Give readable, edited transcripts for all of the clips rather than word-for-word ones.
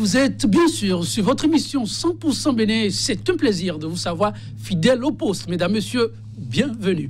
vous êtes bien sûr sur votre émission 100% Bénin. C'est un plaisir de vous savoir fidèle au poste. Mesdames, Messieurs, bienvenue.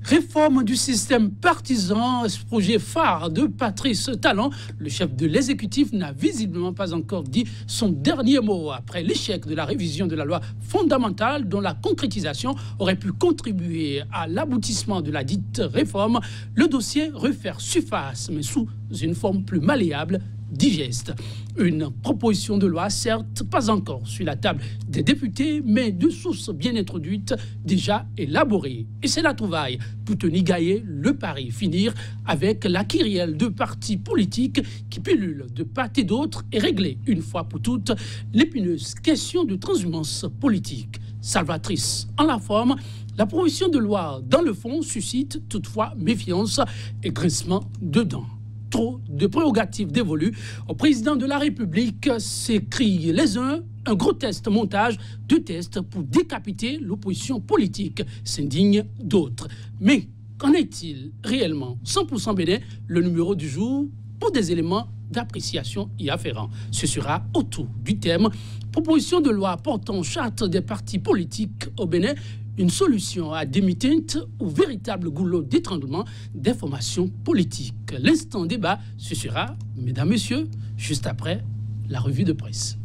Réforme du système partisan, ce projet phare de Patrice Talon. Le chef de l'exécutif n'a visiblement pas encore dit son dernier mot après l'échec de la révision de la loi fondamentale dont la concrétisation aurait pu contribuer à l'aboutissement de la dite réforme. Le dossier refaire surface, mais sous une forme plus malléable, digeste. Une proposition de loi, certes, pas encore sur la table des députés, mais de sources bien introduites, déjà élaborées. Et c'est la trouvaille pour Tony Gaillet, le pari, finir avec la kyrielle de partis politiques qui pullulent de part et d'autre et régler une fois pour toutes l'épineuse question de transhumance politique. Salvatrice en la forme, la proposition de loi dans le fond suscite toutefois méfiance et grincement de dents. Trop de prérogatives dévolues au président de la République, s'écrient les uns, un grotesque montage de tests pour décapiter l'opposition politique, s'indignent d'autres. Mais qu'en est-il réellement? 100% Bénin, le numéro du jour, pour des éléments d'appréciation y afférents. Ce sera autour du thème proposition de loi portant charte des partis politiques au Bénin, une solution à demi-teinte ou véritable goulot d'étranglement des formations politiques. L'instant débat, ce sera, mesdames, messieurs, juste après la revue de presse.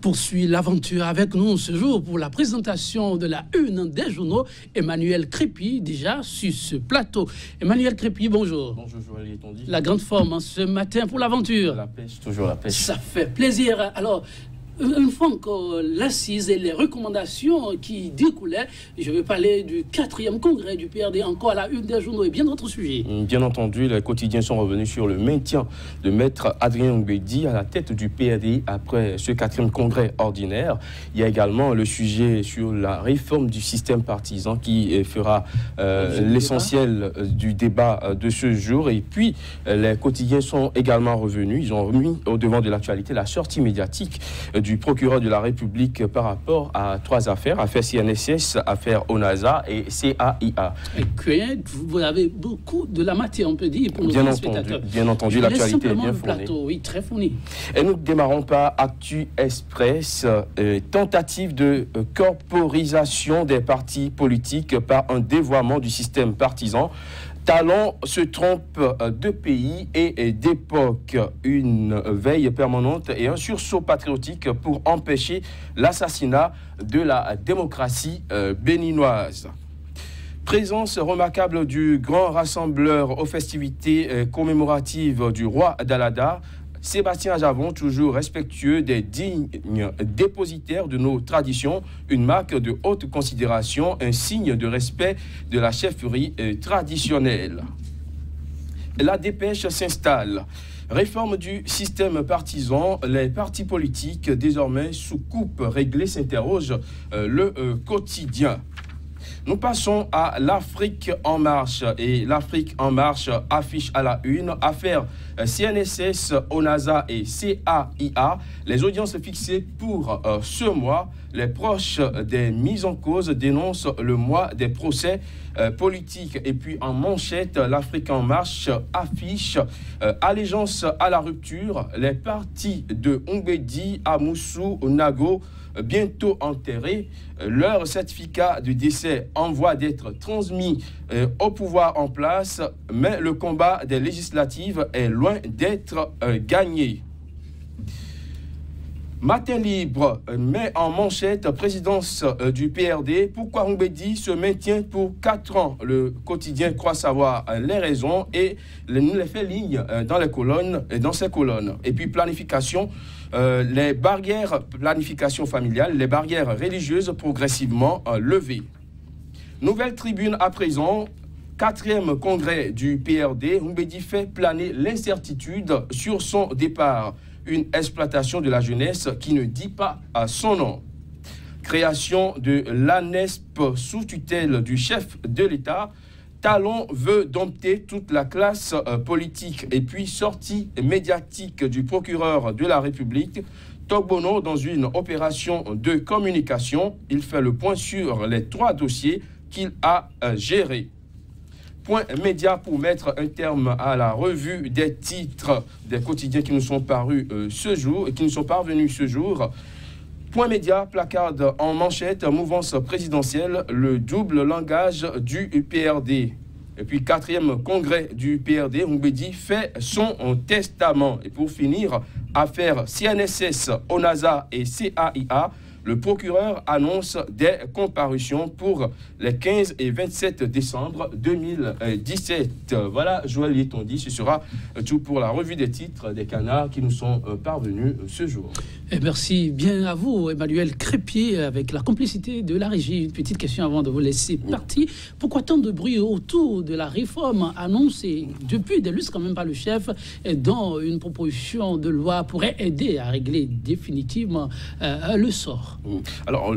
Poursuit l'aventure avec nous ce jour pour la présentation de la une des journaux. Emmanuel Crépy, déjà sur ce plateau. Emmanuel Crépy, bonjour. Bonjour, Joël Tondi. La grande forme ce matin pour l'aventure. La pêche, toujours la pêche. Ça fait plaisir. Alors, une fois encore, l'assise et les recommandations qui découlaient, je vais parler du 4e congrès du PRD, encore à la une des journaux et bien d'autres sujets. Bien entendu, les quotidiens sont revenus sur le maintien de maître Adrien Mbedi à la tête du PRD après ce 4e congrès ordinaire. Il y a également le sujet sur la réforme du système partisan qui fera l'essentiel du débat de ce jour. Et puis, les quotidiens sont également revenus. Ils ont remis au devant de l'actualité la sortie médiatique du procureur de la République par rapport à 3 affaires, affaire CNSS, affaire ONASA et CAIA. Et que vous avez beaucoup de la matière, on peut dire, pour nos téléspectateurs. Bien entendu, l'actualité est bien fournie. Plateau, oui, très fourni. Et nous démarrons par Actu Express, tentative de corporisation des partis politiques par un dévoiement du système partisan. Talon se trompe de pays et d'époque, une veille permanente et un sursaut patriotique pour empêcher l'assassinat de la démocratie béninoise. Présence remarquable du grand rassembleur aux festivités commémoratives du roi d'Alada. Sébastien Ajavon, toujours respectueux des dignes dépositaires de nos traditions, une marque de haute considération, un signe de respect de la chefferie traditionnelle. La dépêche s'installe. Réforme du système partisan, les partis politiques désormais sous coupe réglée s'interrogent le quotidien. Nous passons à l'Afrique en marche et l'Afrique en marche affiche à la une affaire CNSS, ONASA et CAIA. Les audiences fixées pour ce mois. Les proches des mises en cause dénoncent le mois des procès politiques. Et puis en manchette, l'Afrique en marche affiche allégeance à la rupture. Les partis de Mbedi, Amoussou, Nago bientôt enterrés. Leur certificat de décès en voie d'être transmis au pouvoir en place, mais le combat des législatives est loin d'être gagné. Matin libre met en manchette présidence du PRD. Pourquoi Mbedi se maintient pour 4 ans? Le quotidien croit savoir les raisons et nous les fait ligne dans les colonnes, dans ces colonnes. Et puis planification, les barrières, planification familiale, les barrières religieuses progressivement levées. Nouvelle tribune à présent. 4e congrès du PRD, Mbedi fait planer l'incertitude sur son départ. Une exploitation de la jeunesse qui ne dit pas à son nom. Création de l'ANESP sous tutelle du chef de l'État. Talon veut dompter toute la classe politique. Et puis sortie médiatique du procureur de la République. Togbono dans une opération de communication. Il fait le point sur les 3 dossiers qu'il a gérés. Point média pour mettre un terme à la revue des titres des quotidiens qui nous sont parus ce jour et qui nous sont parvenus ce jour. Point média placarde en manchette mouvance présidentielle, le double langage du PRD. Et puis, 4e congrès du PRD, Mbedi fait son testament. Et pour finir, affaire CNSS, ONASA et CAIA, le procureur annonce des comparutions pour les 15 et 27 décembre 2017. Voilà, Joël Yetondi, ce sera tout pour la revue des titres des canards qui nous sont parvenus ce jour. Et merci bien à vous, Emmanuel Crépier, avec la complicité de la régie. Une petite question avant de vous laisser partir. Pourquoi tant de bruit autour de la réforme annoncée depuis des lustres, quand même pas le chef, dont une proposition de loi pourrait aider à régler définitivement le sort? Alors,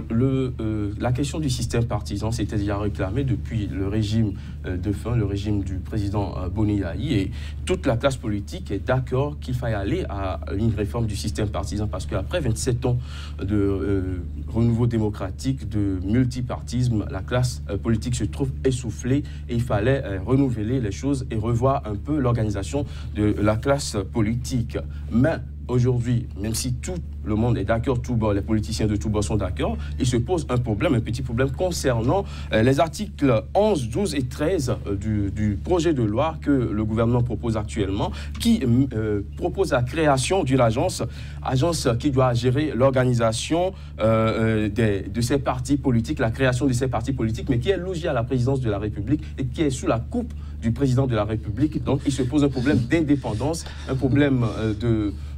la question du système partisan s'était déjà réclamée depuis le régime le régime du président Boniaï, et toute la classe politique est d'accord qu'il faille aller à une réforme du système partisan parce qu'après 27 ans de renouveau démocratique, de multipartisme, la classe politique se trouve essoufflée et il fallait renouveler les choses et revoir un peu l'organisation de la classe politique. Mais aujourd'hui, même si tout le monde est d'accord, les politiciens de tout bord sont d'accord, il se pose un petit problème concernant les articles 11, 12 et 13 du projet de loi que le gouvernement propose actuellement, qui propose la création d'une agence qui doit gérer l'organisation de ces partis politiques, la création de ces partis politiques, mais qui est logée à la présidence de la République et qui est sous la coupe du président de la République. Donc il se pose un problème d'indépendance, un problème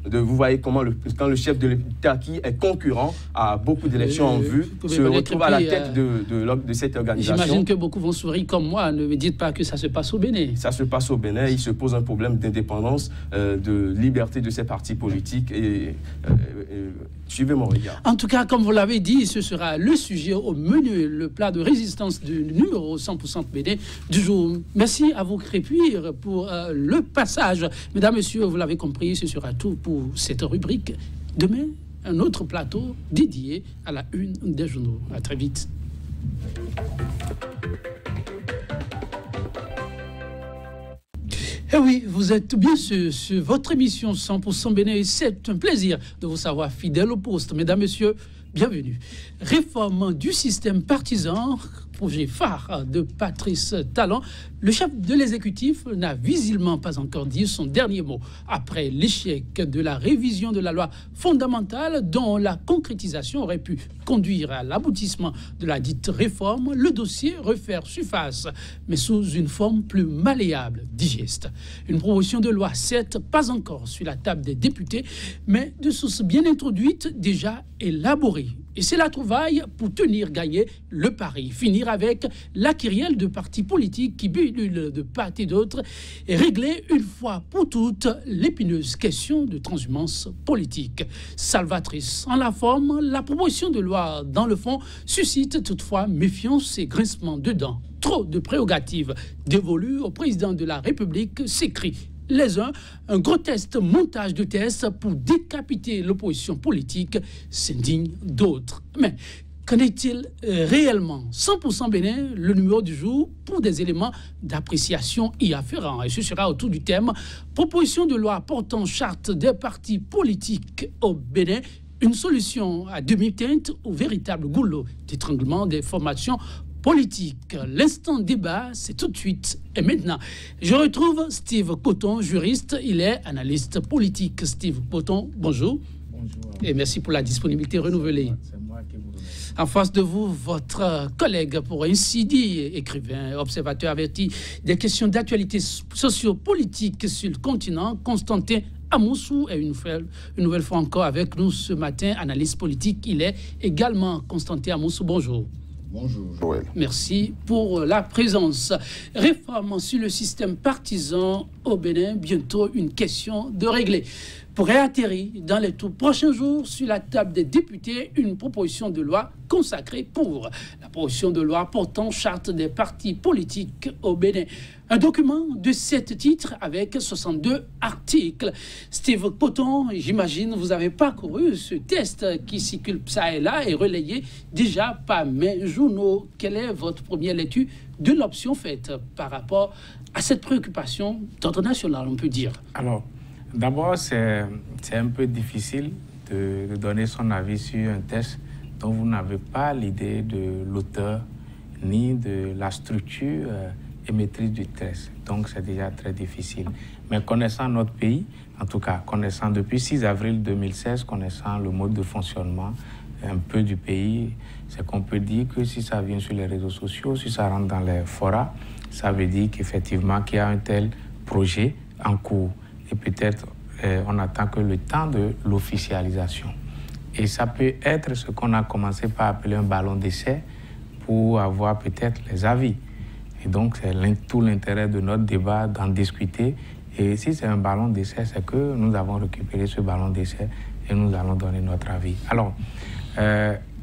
vous voyez comment quand le chef de l'État qui est concurrent à beaucoup d'élections en vue se retrouve à la tête de cette organisation. J'imagine que beaucoup vont sourire comme moi. Ne me dites pas que ça se passe au Bénin. Ça se passe au Bénin. Il se pose un problème d'indépendance, de liberté de ces partis politiques. Suivez mon regard. En tout cas, comme vous l'avez dit, ce sera le sujet au menu, le plat de résistance du numéro 100% Bénin du jour. Merci à vous, Crépier, pour le passage. Mesdames, Messieurs, vous l'avez compris, ce sera tout pour cette rubrique. Demain, un autre plateau dédié à la une des journaux. À très vite. Eh oui, vous êtes bien sur votre émission 100% Bénin. C'est un plaisir de vous savoir fidèle au poste. Mesdames, Messieurs, bienvenue. Réforme du système partisan, projet phare de Patrice Talon. Le chef de l'exécutif n'a visiblement pas encore dit son dernier mot. Après l'échec de la révision de la loi fondamentale dont la concrétisation aurait pu conduire à l'aboutissement de la dite réforme, le dossier refaire surface, mais sous une forme plus malléable, digeste. Une proposition de loi, certes, pas encore sur la table des députés, mais de sources bien introduites, déjà élaborées. Et c'est la trouvaille pour tenir gagner le pari, finir avec la kyrielle de partis politiques qui bullulent de part et d'autre et régler une fois pour toutes l'épineuse question de transhumance politique. Salvatrice en la forme, la proposition de loi dans le fond suscite toutefois méfiance et grincement de dents. Trop de prérogatives dévolues au président de la République, s'écrit les uns, un grotesque montage de tests pour décapiter l'opposition politique s'indigne d'autres. Mais qu'en est-il réellement? 100% Bénin, le numéro du jour, pour des éléments d'appréciation y afférents. Et ce sera autour du thème « Proposition de loi portant charte des partis politiques au Bénin ». Une solution à demi-teinte au véritable goulot d'étranglement des formations politique. L'instant débat, c'est tout de suite et maintenant. Je retrouve Steve Coton, juriste. Il est analyste politique. Steve Coton, bonjour. Bonjour. Et merci pour la disponibilité renouvelée. C'est moi qui vous remercie. En face de vous, votre collègue, pour ainsi dire, écrivain, observateur averti des questions d'actualité socio-politique sur le continent, Constantin Amoussou est une nouvelle fois encore avec nous ce matin, analyste politique. Il est également Constantin Amoussou. Bonjour. Bonjour, Joël. Merci pour la présence. Réforme sur le système partisan au Bénin, bientôt une question de régler. Pourrait atterrir dans les tout prochains jours sur la table des députés une proposition de loi consacrée pour la proposition de loi portant charte des partis politiques au Bénin. Un document de 7 titres avec 62 articles. Steve Coton, j'imagine, vous avez parcouru ce test qui circule ça et là et relayé déjà par mes journaux. Quelle est votre première lecture de l'option faite par rapport à cette préoccupation d'ordre national, on peut dire? Alors, d'abord, c'est un peu difficile de donner son avis sur un test dont vous n'avez pas l'idée de l'auteur ni de la structure émettrice du test. Donc, c'est déjà très difficile. Mais connaissant notre pays, en tout cas, connaissant depuis 6 avril 2016, connaissant le mode de fonctionnement un peu du pays, c'est qu'on peut dire que si ça vient sur les réseaux sociaux, si ça rentre dans les forats, ça veut dire qu'effectivement, qu'il y a un tel projet en cours. Et peut-être, on attend que le temps de l'officialisation. Et ça peut être ce qu'on a commencé par appeler un ballon d'essai pour avoir peut-être les avis. Et donc, c'est tout l'intérêt de notre débat d'en discuter. Et si c'est un ballon d'essai, c'est que nous avons récupéré ce ballon d'essai et nous allons donner notre avis. Alors,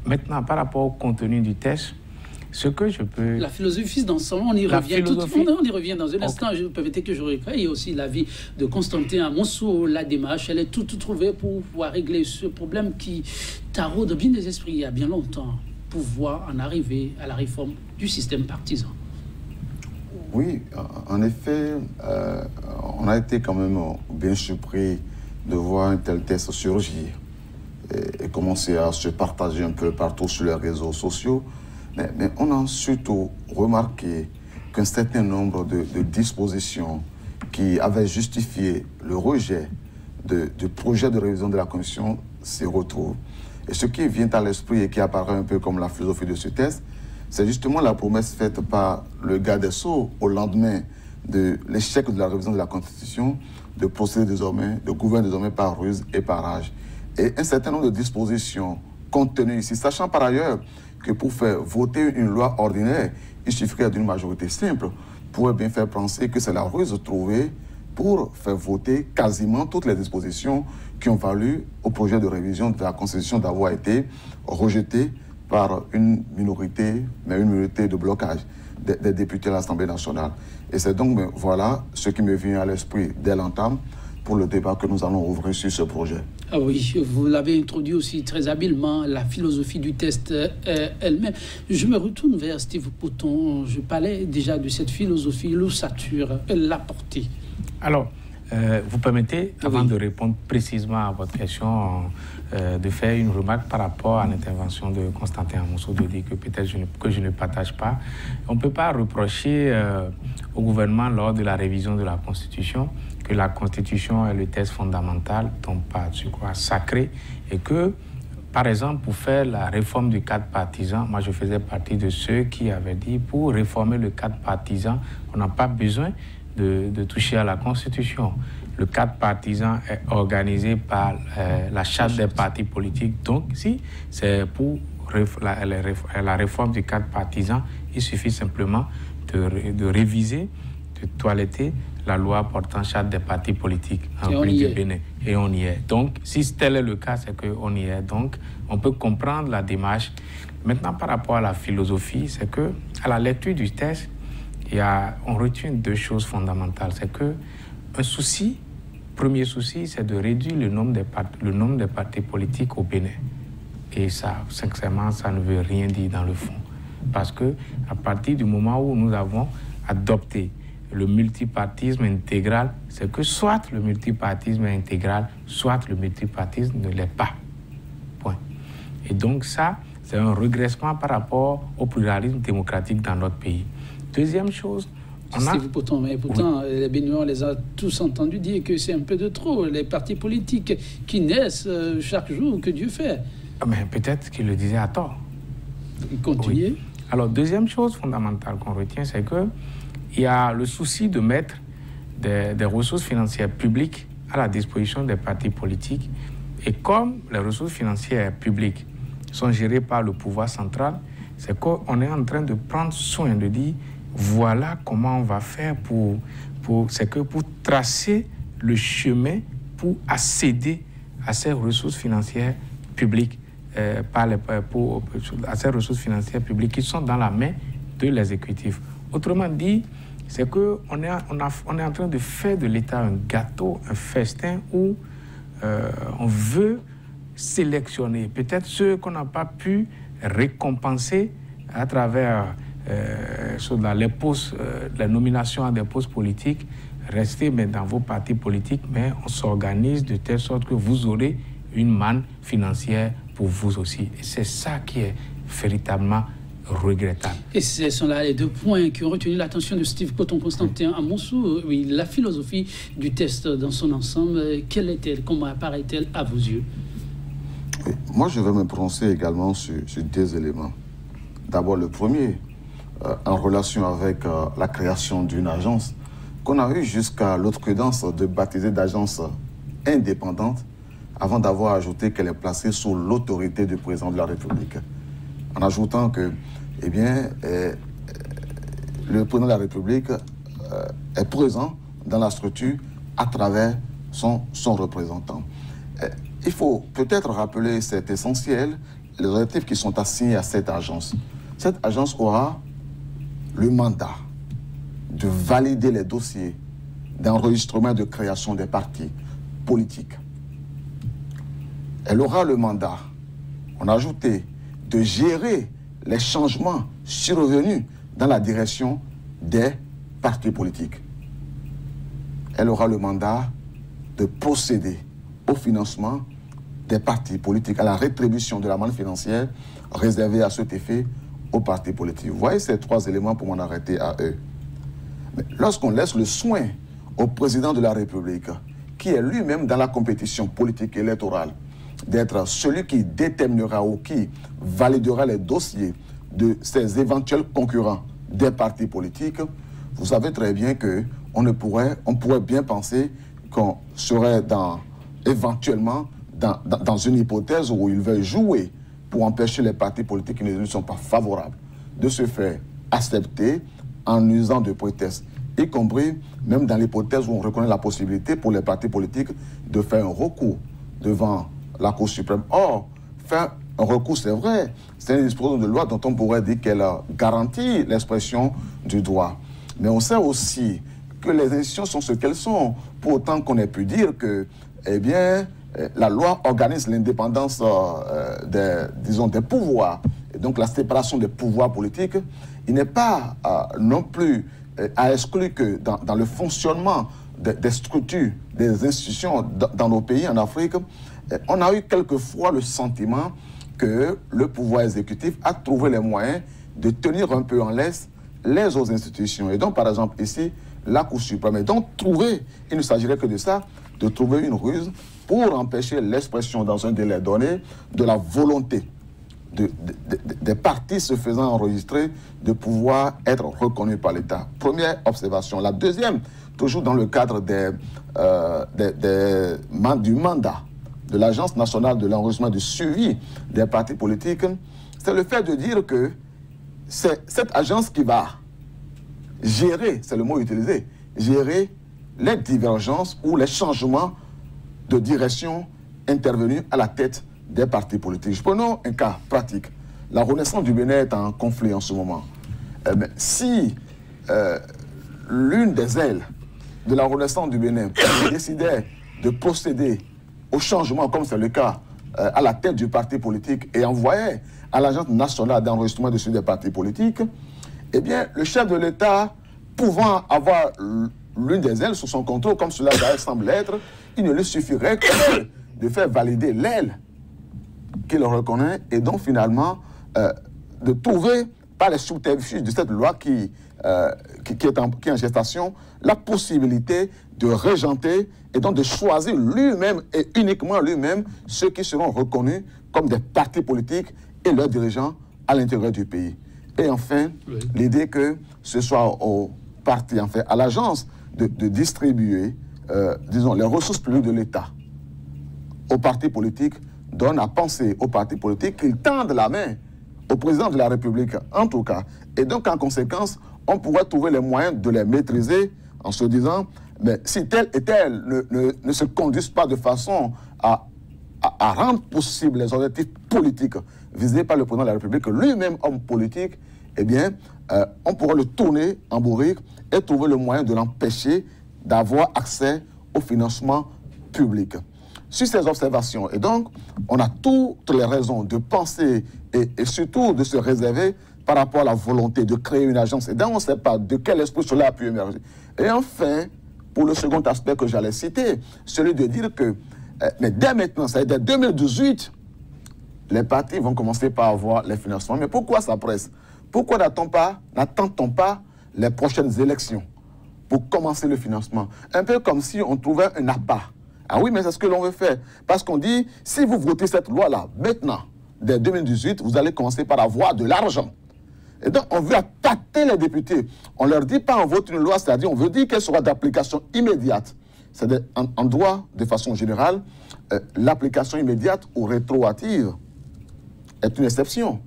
maintenant, par rapport au contenu du test, ce que je peux... La philosophie d'ensemble, on y revient tout le monde. On y revient dans un instant. Je permettez que je recueille aussi l'avis de Constantin Amonceau. La démarche, elle est toute trouvée pour pouvoir régler ce problème qui taraude bien des esprits il y a bien longtemps, pour pouvoir en arriver à la réforme du système partisan. Oui, en effet, on a été quand même bien surpris de voir un tel test surgir et commencer à se partager un peu partout sur les réseaux sociaux. Mais on a surtout remarqué qu'un certain nombre de dispositions qui avaient justifié le rejet du projet de révision de la Constitution s'y retrouvent. Et ce qui vient à l'esprit et qui apparaît un peu comme la philosophie de ce test, c'est justement la promesse faite par le garde des Sceaux au lendemain de l'échec de la révision de la Constitution de procéder désormais, de gouverner désormais par ruse et par rage. Et un certain nombre de dispositions contenues ici, sachant par ailleurs que pour faire voter une loi ordinaire, il suffirait d'une majorité simple, pourrait bien faire penser que c'est la ruse trouvée pour faire voter quasiment toutes les dispositions qui ont valu au projet de révision de la Constitution d'avoir été rejeté par une minorité, mais une minorité de blocage des députés à l'Assemblée nationale. Et c'est donc, voilà, ce qui me vient à l'esprit dès l'entame pour le débat que nous allons ouvrir sur ce projet. Ah oui, vous l'avez introduit aussi très habilement, la philosophie du test elle-même. Je me retourne vers Steve Pouton. Je parlais déjà de cette philosophie, l'ossature, la portée. Alors, vous permettez, avant de répondre précisément à votre question, de faire une remarque par rapport à l'intervention de Constantin Amonceau, de dire que peut-être que je ne partage pas. On ne peut pas reprocher au gouvernement lors de la révision de la Constitution que la Constitution est le test fondamental, non pas, je crois, sacré, et que, par exemple, pour faire la réforme du cadre partisan, moi je faisais partie de ceux qui avaient dit pour réformer le cadre partisan, on n'a pas besoin de toucher à la Constitution. Le cadre partisan est organisé par la charte des partis politiques. Donc, si c'est pour la réforme du cadre partisan, il suffit simplement de réviser, de toiletter la loi portant charte des partis politiques en plus du Bénin. Et on y est. Donc, si tel est le cas, c'est qu'on y est. Donc, on peut comprendre la démarche. Maintenant, par rapport à la philosophie, c'est que à la lecture du texte, on retient deux choses fondamentales. C'est que un souci, premier souci, c'est de réduire le nombre des partis politiques au Bénin. Et ça, sincèrement, ça ne veut rien dire dans le fond. Parce que à partir du moment où nous avons adopté le multipartisme intégral, c'est que soit le multipartisme est intégral, soit le multipartisme ne l'est pas. Point. Et donc ça, c'est un régressement par rapport au pluralisme démocratique dans notre pays. Deuxième chose, pourtant, les Béninois, on les a tous entendus dire que c'est un peu de trop, les partis politiques qui naissent chaque jour, que Dieu fait. Mais peut-être qu'ils le disaient à tort. Continuez. Oui. Alors, deuxième chose fondamentale qu'on retient, c'est qu'il y a le souci de mettre des ressources financières publiques à la disposition des partis politiques. Et comme les ressources financières publiques sont gérées par le pouvoir central, c'est qu'on est en train de prendre soin de dire voilà comment on va faire pour tracer le chemin pour accéder à ces ressources financières publiques, à ces ressources financières publiques qui sont dans la main de l'exécutif. Autrement dit, c'est qu'on est en train de faire de l'État un gâteau, un festin où on veut sélectionner peut-être ceux qu'on n'a pas pu récompenser à travers les postes, les nominations à des postes politiques, restez mais dans vos partis politiques, mais on s'organise de telle sorte que vous aurez une manne financière pour vous aussi. Et c'est ça qui est véritablement regrettable. Et ce sont là les deux points qui ont retenu l'attention de Steve Cotton-Constantin Amonsou. Oui, la philosophie du test dans son ensemble, quelle est-elle, comment apparaît-elle à vos yeux? Oui, moi, je vais me prononcer également sur deux éléments. D'abord, le premier, en relation avec la création d'une agence qu'on a eu jusqu'à l'outrecuidance de baptiser d'agence indépendante avant d'avoir ajouté qu'elle est placée sous l'autorité du président de la République. En ajoutant que, eh bien, le président de la République est présent dans la structure à travers son représentant. Il faut peut-être rappeler, c'est essentiel, les objectifs qui sont assignés à cette agence. Cette agence aura le mandat de valider les dossiers d'enregistrement et de création des partis politiques. Elle aura le mandat, on a ajouté, de gérer les changements survenus dans la direction des partis politiques. Elle aura le mandat de procéder au financement des partis politiques, à la rétribution de la manne financière réservée à cet effet aux partis politiques. Vous voyez ces trois éléments pour m'en arrêter à eux. Mais lorsqu'on laisse le soin au président de la République, qui est lui-même dans la compétition politique électorale, d'être celui qui déterminera ou qui validera les dossiers de ses éventuels concurrents des partis politiques, vous savez très bien qu'on pourrait bien penser qu'on serait éventuellement dans une hypothèse où il veut jouer pour empêcher les partis politiques qui ne lui sont pas favorables de se faire accepter en usant de prétextes, y compris même dans l'hypothèse où on reconnaît la possibilité pour les partis politiques de faire un recours devant la Cour suprême. Or, faire un recours, c'est vrai, c'est une disposition de loi dont on pourrait dire qu'elle garantit l'expression du droit. Mais on sait aussi que les institutions sont ce qu'elles sont, pour autant qu'on ait pu dire que, eh bien, la loi organise l'indépendance des pouvoirs, et donc la séparation des pouvoirs politiques. Il n'est pas non plus à exclure que dans le fonctionnement des structures, des institutions dans nos pays, en Afrique, on a eu quelquefois le sentiment que le pouvoir exécutif a trouvé les moyens de tenir un peu en laisse les autres institutions. Et donc, par exemple, ici, la Cour suprême. Et donc, il ne s'agirait que de ça, de trouver une ruse pour empêcher l'expression dans un délai donné de la volonté des partis se faisant enregistrer de pouvoir être reconnus par l'État. Première observation. La deuxième, toujours dans le cadre du mandat de l'Agence nationale de l'enregistrement et du suivi des partis politiques, c'est le fait de dire que c'est cette agence qui va gérer, c'est le mot utilisé, gérer les divergences ou les changements de direction intervenus à la tête des partis politiques. Prenons un cas pratique. La Renaissance du Bénin est en conflit en ce moment. Si l'une des ailes de la Renaissance du Bénin décidait de procéder au changement, comme c'est le cas à la tête du parti politique, et envoyait à l'Agence nationale d'enregistrement et de suivi des partis politiques, eh bien, le chef de l'État, pouvant avoir l'une des ailes sous son contrôle, comme cela semble être, il ne lui suffirait que de faire valider l'aile qu'il reconnaît, et donc finalement de trouver par les subterfuges de cette loi qui est en gestation la possibilité de régenter et donc de choisir lui-même et uniquement lui-même ceux qui seront reconnus comme des partis politiques et leurs dirigeants à l'intérieur du pays. Et enfin, l'idée que ce soit aux partis, enfin à l'agence de distribuer, disons, les ressources publiques de l'État aux partis politiques donne à penser aux partis politiques qu'ils tendent la main au président de la République, en tout cas. Et donc, en conséquence, on pourrait trouver les moyens de les maîtriser en se disant, mais si tel et tel ne se conduisent pas de façon à rendre possible les objectifs politiques visés par le président de la République, lui-même homme politique, eh bien, on pourrait le tourner en bourrique et trouver le moyen de l'empêcher d'avoir accès au financement public. Sur ces observations, et donc, on a toutes les raisons de penser et surtout de se réserver par rapport à la volonté de créer une agence. Et donc, on ne sait pas de quel esprit cela a pu émerger. Et enfin, pour le second aspect que j'allais citer, celui de dire que, mais dès maintenant, c'est-à-dire dès 2018, les partis vont commencer par avoir les financements. Mais pourquoi ça presse? Pourquoi n'attend-on pas les prochaines élections pour commencer le financement? Un peu comme si on trouvait un appât. Ah oui, mais c'est ce que l'on veut faire. Parce qu'on dit, si vous votez cette loi-là, maintenant, dès 2018, vous allez commencer par avoir de l'argent. Et donc, on veut tâter les députés. On ne leur dit pas on vote une loi, c'est-à-dire on veut dire qu'elle sera d'application immédiate. C'est-à-dire, en droit, de façon générale, l'application immédiate ou rétroactive est une exception.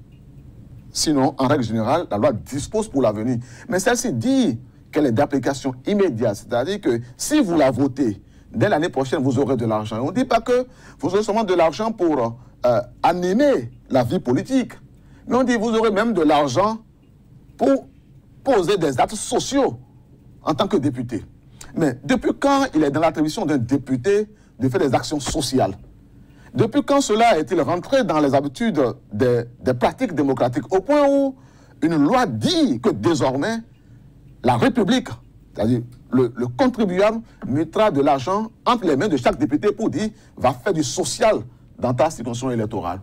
Sinon, en règle générale, la loi dispose pour l'avenir. Mais celle-ci dit qu'elle est d'application immédiate. C'est-à-dire que si vous la votez, dès l'année prochaine, vous aurez de l'argent. On ne dit pas que vous aurez seulement de l'argent pour animer la vie politique. Mais on dit que vous aurez même de l'argent pour poser des actes sociaux en tant que député. Mais depuis quand il est dans l'attribution d'un député de faire des actions sociales? Depuis quand cela est-il rentré dans les habitudes des pratiques démocratiques, au point où une loi dit que désormais, la République, c'est-à-dire le contribuable, mettra de l'argent entre les mains de chaque député pour dire « va faire du social dans ta circonscription électorale ».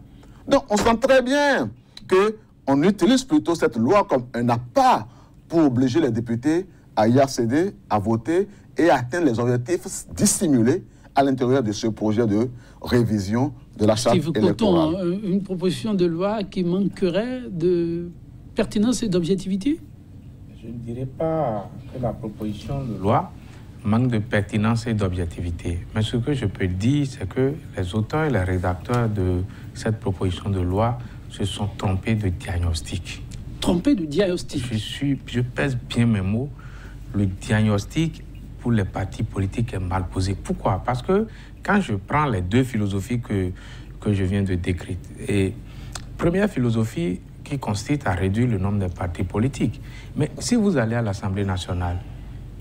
Donc, on sent très bien qu'on utilise plutôt cette loi comme un appât pour obliger les députés à y accéder, à voter et à atteindre les objectifs dissimulés à l'intérieur de ce projet de révision de la charte électorale. Une proposition de loi qui manquerait de pertinence et d'objectivité? Je ne dirais pas que la proposition de loi manque de pertinence et d'objectivité. Mais ce que je peux dire, c'est que les auteurs et les rédacteurs de cette proposition de loi se sont trompés de diagnostic. Trompés de diagnostic? Je pèse bien mes mots. Le diagnostic pour les partis politiques est mal posé. Pourquoi? Parce que quand je prends les deux philosophies que je viens de décrire, et première philosophie qui consiste à réduire le nombre de partis politiques. Mais si vous allez à l'Assemblée nationale,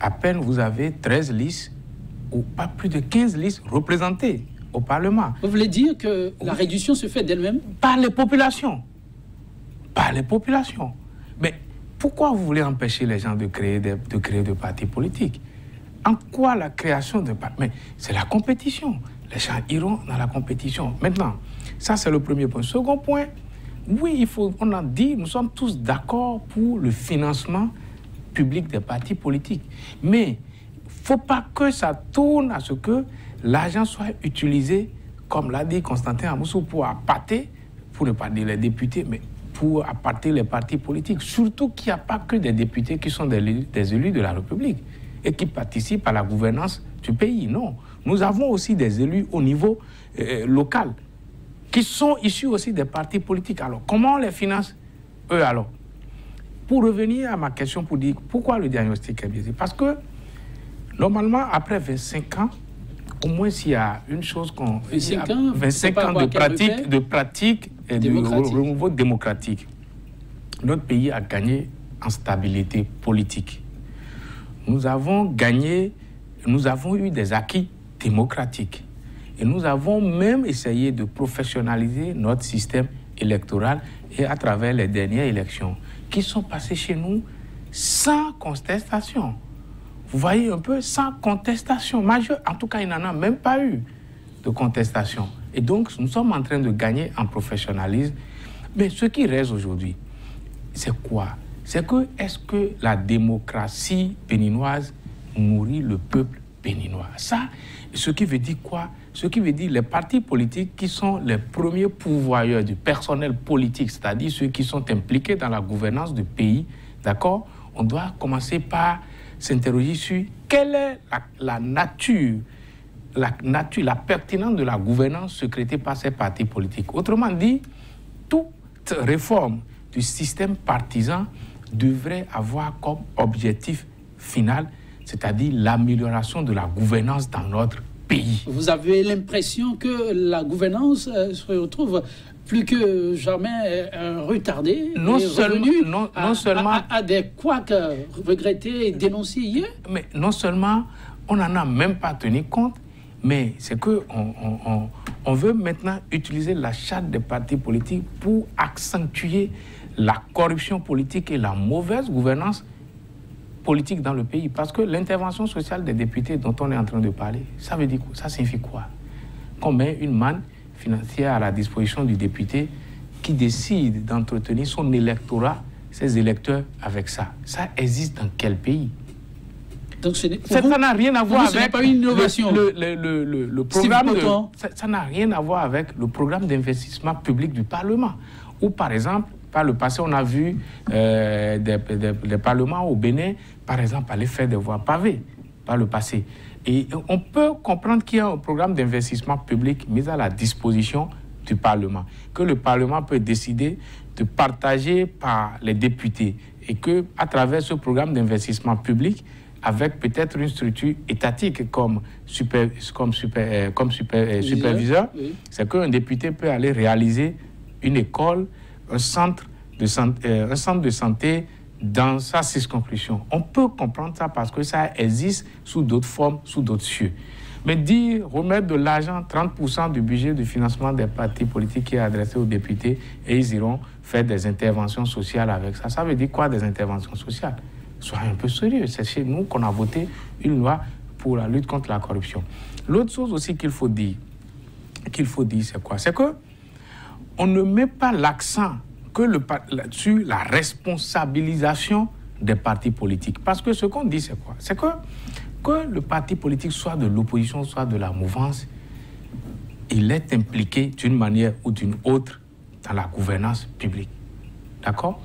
à peine vous avez 13 listes ou pas plus de 15 listes représentées au Parlement. Vous voulez dire que la réduction se fait d'elle-même? Par les populations. Par les populations. Mais pourquoi vous voulez empêcher les gens de créer des partis politiques? En quoi la création de partis? Mais c'est la compétition. Les gens iront dans la compétition. Maintenant, ça c'est le premier point. Second point, oui, on a dit, nous sommes tous d'accord pour le financement public des partis politiques. Mais il ne faut pas que ça tourne à ce que l'argent soit utilisé, comme l'a dit Constantin Amoussou, pour appâter, pour ne pas dire les députés, mais pour appâter les partis politiques. Surtout qu'il n'y a pas que des députés qui sont des élus de la République et qui participent à la gouvernance du pays. Non, nous avons aussi des élus au niveau local qui sont issus aussi des partis politiques. Alors, comment on les finance, eux, alors? Pour revenir à ma question, pour dire pourquoi le diagnostic est biaisé? Parce que, normalement, après 25 ans, au moins s'il y a une chose qu'on... 25 ans de pratique et de renouveau démocratique. Notre pays a gagné en stabilité politique. Nous avons eu des acquis démocratiques. Et nous avons même essayé de professionnaliser notre système électoral et à travers les dernières élections qui sont passées chez nous sans contestation. Vous voyez un peu, sans contestation majeure. En tout cas, il n'en a même pas eu de contestation. Et donc, nous sommes en train de gagner en professionnalisme. Mais ce qui reste aujourd'hui, c'est quoi? C'est que, est-ce que la démocratie béninoise nourrit le peuple béninois? Ça, ce qui veut dire quoi? Ce qui veut dire les partis politiques qui sont les premiers pourvoyeurs du personnel politique, c'est-à-dire ceux qui sont impliqués dans la gouvernance du pays, d'accord? On doit commencer par s'interroger sur quelle est la pertinence de la gouvernance secrétée par ces partis politiques. Autrement dit, toute réforme du système partisan devrait avoir comme objectif final, c'est-à-dire l'amélioration de la gouvernance dans notre pays. Vous avez l'impression que la gouvernance se retrouve plus que jamais retardée, non seulement à des couacs regrettés et dénoncés hier. Mais non seulement on n'en a même pas tenu compte, mais c'est que on veut maintenant utiliser la charte des partis politiques pour accentuer la corruption politique et la mauvaise gouvernance politique dans le pays. Parce que l'intervention sociale des députés dont on est en train de parler, ça veut dire quoi? Ça signifie quoi? Qu'on met une manne financière à la disposition du député qui décide d'entretenir son électorat, ses électeurs avec ça. Ça existe dans quel pays? Donc ça n'a rien à voir avec pas une innovation. Le programme. Ça n'a rien à voir avec le programme d'investissement public du Parlement. Ou par exemple, par le passé, on a vu des parlements au Bénin, par exemple, aller faire des voies pavées par le passé. Et on peut comprendre qu'il y a un programme d'investissement public mis à la disposition du Parlement, que le Parlement peut décider de partager par les députés et que, à travers ce programme d'investissement public, avec peut-être une structure étatique comme superviseur, oui. C'est qu'un député peut aller réaliser une école, un centre de santé dans sa circonscription. On peut comprendre ça parce que ça existe sous d'autres formes, sous d'autres cieux. Mais dire, remettre de l'argent, 30% du budget de financement des partis politiques qui est adressé aux députés et ils iront faire des interventions sociales avec ça. Ça veut dire quoi, des interventions sociales? Soyez un peu sérieux. C'est chez nous qu'on a voté une loi pour la lutte contre la corruption. L'autre chose aussi qu'il faut dire, c'est quoi? C'est que on ne met pas l'accent sur la responsabilisation des partis politiques. Parce que ce qu'on dit, c'est quoi? C'est que le parti politique, soit de l'opposition, soit de la mouvance, il est impliqué d'une manière ou d'une autre dans la gouvernance publique. D'accord?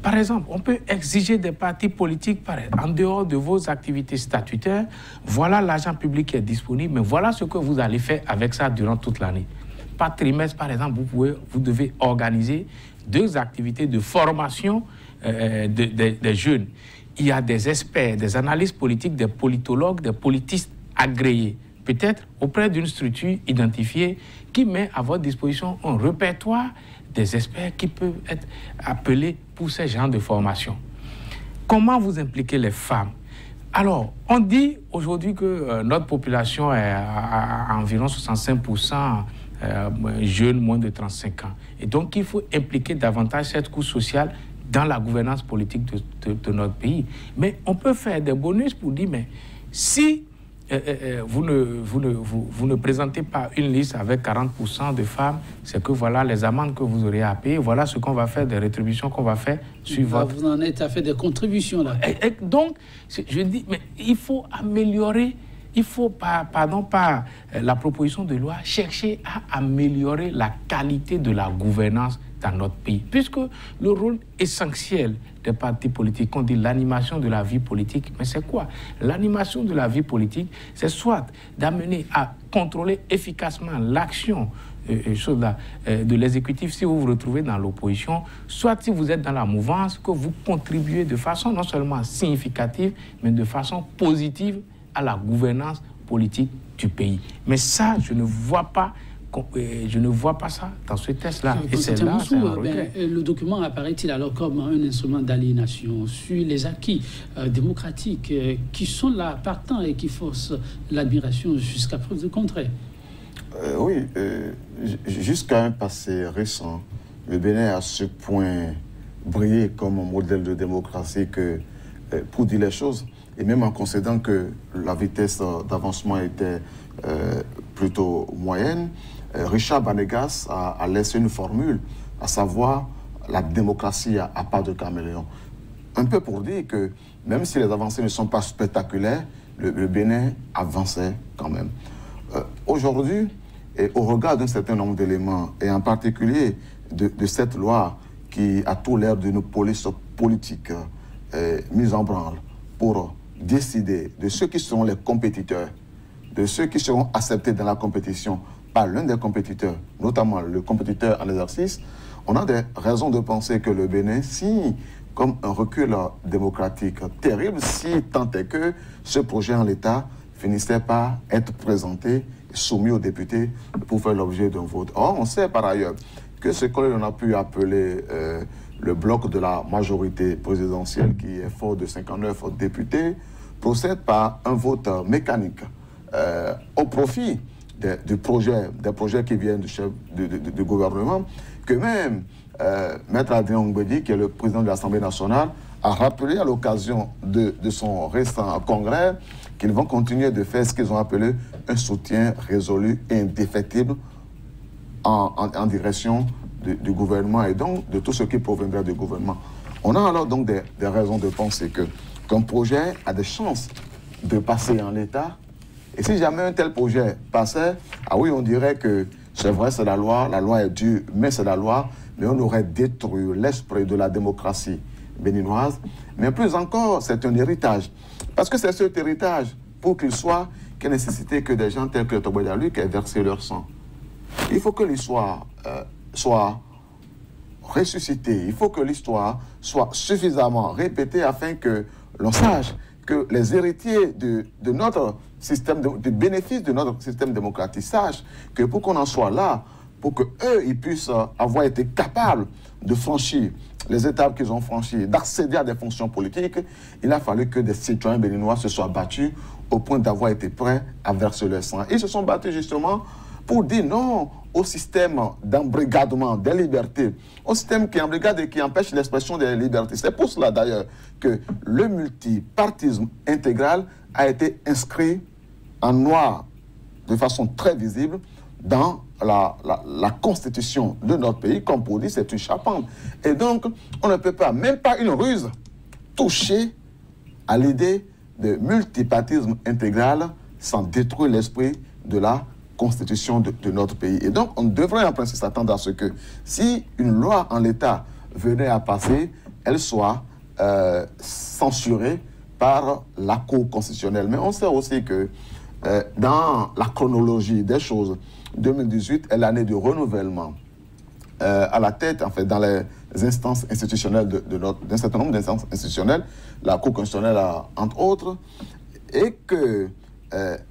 Par exemple, on peut exiger des partis politiques, en dehors de vos activités statutaires, voilà l'argent public qui est disponible, mais voilà ce que vous allez faire avec ça durant toute l'année. Par trimestre, par exemple, vous devez organiser 2 activités de formation des jeunes. Il y a des experts, des analystes politiques, des politologues, des politistes agréés, peut-être auprès d'une structure identifiée qui met à votre disposition un répertoire des experts qui peuvent être appelés pour ces genres de formation. Comment vous impliquez les femmes? Alors, on dit aujourd'hui que notre population est à environ 65% jeunes moins de 35 ans. Et donc, il faut impliquer davantage cette couche sociale dans la gouvernance politique de notre pays. Mais on peut faire des bonus pour dire, mais si vous ne présentez pas une liste avec 40% de femmes, c'est que voilà les amendes que vous aurez à payer, voilà ce qu'on va faire, des rétributions qu'on va faire sur votre... Vous en êtes à faire des contributions là. Et donc, je dis, mais il faut améliorer, il faut, par la proposition de loi, chercher à améliorer la qualité de la gouvernance dans notre pays. Puisque le rôle essentiel des partis politiques, on dit l'animation de la vie politique, mais c'est quoi? L'animation de la vie politique, c'est soit d'amener à contrôler efficacement l'action de l'exécutif si vous vous retrouvez dans l'opposition, soit si vous êtes dans la mouvance, que vous contribuez de façon non seulement significative, mais de façon positive à la gouvernance politique du pays. Mais ça, je ne vois pas ça dans ce test-là. Et c'est là, c'est un regret. Le document apparaît-il alors comme un instrument d'aliénation sur les acquis démocratiques qui sont là partant et qui forcent l'admiration jusqu'à preuve de contraire? Oui, jusqu'à un passé récent, le Bénin a à ce point brillé comme un modèle de démocratie que, pour dire les choses, et même en considérant que la vitesse d'avancement était plutôt moyenne, Richard Banegas a laissé une formule, à savoir la démocratie à pas de caméléon. Un peu pour dire que même si les avancées ne sont pas spectaculaires, le Bénin avançait quand même. Aujourd'hui, et au regard d'un certain nombre d'éléments, et en particulier de cette loi qui a tout l'air d'une police politique mise en branle pour décider de ceux qui seront les compétiteurs, de ceux qui seront acceptés dans la compétition par l'un des compétiteurs, notamment le compétiteur en exercice, on a des raisons de penser que le Bénin signe comme un recul démocratique terrible si tant est que ce projet en l'état finissait par être présenté et soumis aux députés pour faire l'objet d'un vote. Or, on sait par ailleurs que ce que l'on a pu appeler le bloc de la majorité présidentielle, qui est fort de 59 députés, procède par un vote mécanique au profit des projets qui viennent du chef du gouvernement, que même Maître Adrien Ongbedi, qui est le président de l'Assemblée nationale, a rappelé à l'occasion de son récent congrès qu'ils vont continuer de faire ce qu'ils ont appelé un soutien résolu et indéfectible en direction du gouvernement et donc de tout ce qui proviendra du gouvernement. On a alors donc des raisons de penser qu'un projet a des chances de passer en l'état. Et si jamais un tel projet passait, ah oui, on dirait que c'est vrai, c'est la loi est dure, mais c'est la loi, mais on aurait détruit l'esprit de la démocratie béninoise. Mais plus encore, c'est un héritage. Parce que c'est cet héritage, pour qu'il soit, qu'il y a nécessité que des gens tels que Tobo Diallo qui aient versé leur sang. Il faut que l'histoire soit ressuscitée, il faut que l'histoire soit suffisamment répétée afin que l'on sache que les héritiers de notre système, du bénéfice de notre système démocratique sachent que pour qu'on en soit là, pour qu'eux, ils puissent avoir été capables de franchir les étapes qu'ils ont franchies, d'accéder à des fonctions politiques, il a fallu que des citoyens béninois se soient battus au point d'avoir été prêts à verser leur sang. Ils se sont battus justement pour dire non au système d'embrigadement des libertés, au système qui embrigade et qui empêche l'expression des libertés. C'est pour cela d'ailleurs que le multipartisme intégral a été inscrit en noir de façon très visible dans la constitution de notre pays, comme pour dire, c'est une charpente. Et donc, on ne peut pas, même pas une ruse, toucher à l'idée de multipartisme intégral sans détruire l'esprit de la constitution de notre pays. Et donc, on devrait en principe s'attendre à ce que si une loi en l'état venait à passer, elle soit censurée par la Cour constitutionnelle. Mais on sait aussi que dans la chronologie des choses, 2018 est l'année du renouvellement à la tête, en fait, dans les instances institutionnelles d'un certain nombre d'instances institutionnelles, la Cour constitutionnelle entre autres, et que